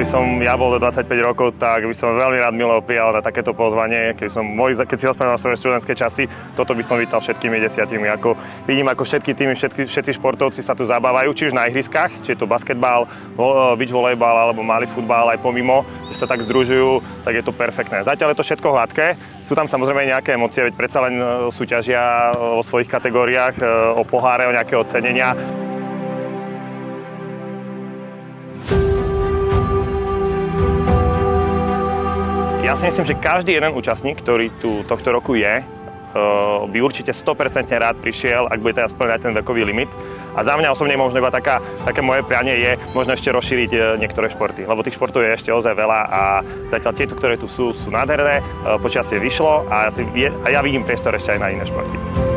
keby som ja bol do 25 rokov, tak by som veľmi rád milo prijal na takéto pozvanie. Keď si rozprával svoje študentské časy, toto by som vítal všetkými 10. Vidím, ako všetky týmy, všetci športovci sa tu zabávajú, či už na ihriskách, či je to basketbal, beach volejbal alebo malý futbal aj pomimo, že sa tak združujú, tak je to perfektné. Zatiaľ je to všetko hladké. Sú tam samozrejme nejaké emócie, veď predsa len súťažia o svojich kategóriách, o poháre, o nejaké ocenenia. Ja si myslím, že každý jeden účastník, ktorý tu tohto roku je, by určite 100% rád prišiel, ak bude teraz splňať ten vekový limit. A za mňa osobne možno iba také moje prianie je možno ešte rozšíriť niektoré športy, lebo tých športov je ešte ozaj veľa a zatiaľ tieto, ktoré tu sú nádherné, počasie vyšlo a ja vidím priestor ešte aj na iné športy.